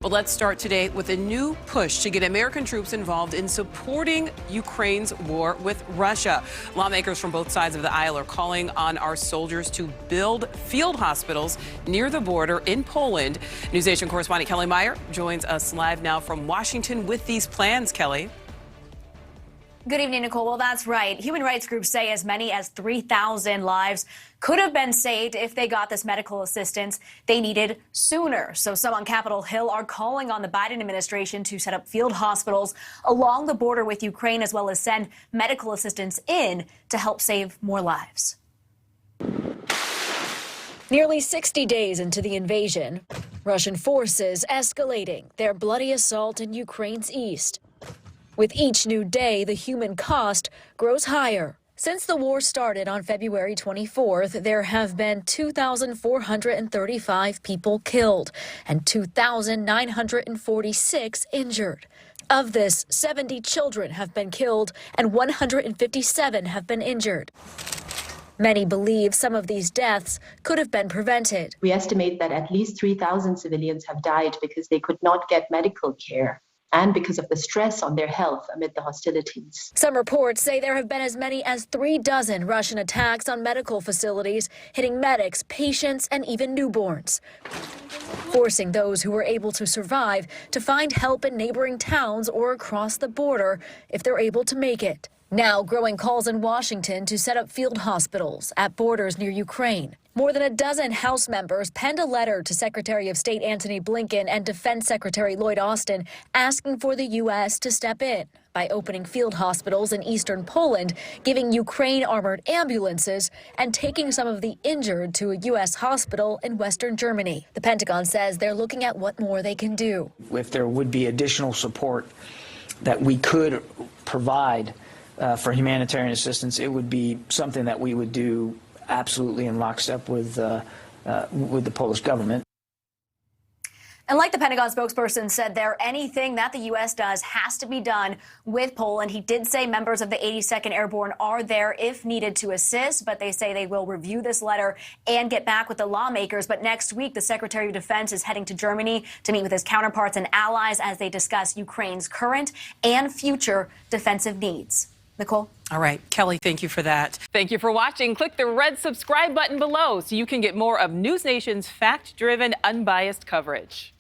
But let's start today with a new push to get American troops involved in supporting Ukraine's war with Russia. Lawmakers from both sides of the aisle are calling on our soldiers to build field hospitals near the border in Poland. NewsNation correspondent Kelly Meyer joins us live now from Washington with these plans. Kelly. Good evening, Nicole. Well, that's right. Human rights groups say as many as 3,000 lives could have been saved if they got this medical assistance they needed sooner. So some on Capitol Hill are calling on the Biden administration to set up field hospitals along the border with Ukraine, as well as send medical assistance in to help save more lives. Nearly 60 days into the invasion, Russian forces escalating their bloody assault in Ukraine's east. With each new day, the human cost grows higher. Since the war started on February 24th, there have been 2,435 people killed and 2,946 injured. Of this, 70 children have been killed and 157 have been injured. Many believe some of these deaths could have been prevented. We estimate that at least 3,000 civilians have died because they could not get medical care and because of the stress on their health amid the hostilities. Some reports say there have been as many as 36 Russian attacks on medical facilities, hitting medics, patients, and even newborns, forcing those who were able to survive to find help in neighboring towns or across the border if they're able to make it. Now, growing calls in Washington to set up field hospitals at borders near Ukraine. More than a dozen House members penned a letter to Secretary of State Antony Blinken and Defense Secretary Lloyd asking for the U.S. to step in by opening field hospitals in eastern Poland, giving Ukraine armored ambulances, and taking some of the injured to a U.S. hospital in western Germany. The Pentagon says they're looking at what more they can do. If there would be additional support that we could provide for humanitarian assistance, it would be something that we would do absolutely in lockstep with the Polish government. And like the Pentagon spokesperson said there, anything that the U.S. does has to be done with Poland. He did say members of the 82nd Airborne are there if needed to assist, but they say they will review this letter and get back with the lawmakers. But next week, the Secretary of Defense is heading to Germany to meet with his counterparts and allies as they discuss Ukraine's current and future defensive needs. Nicole? All right, Kelly, thank you for that. Thank you for watching. Click the red subscribe button below so you can get more of NewsNation's fact-driven, unbiased coverage.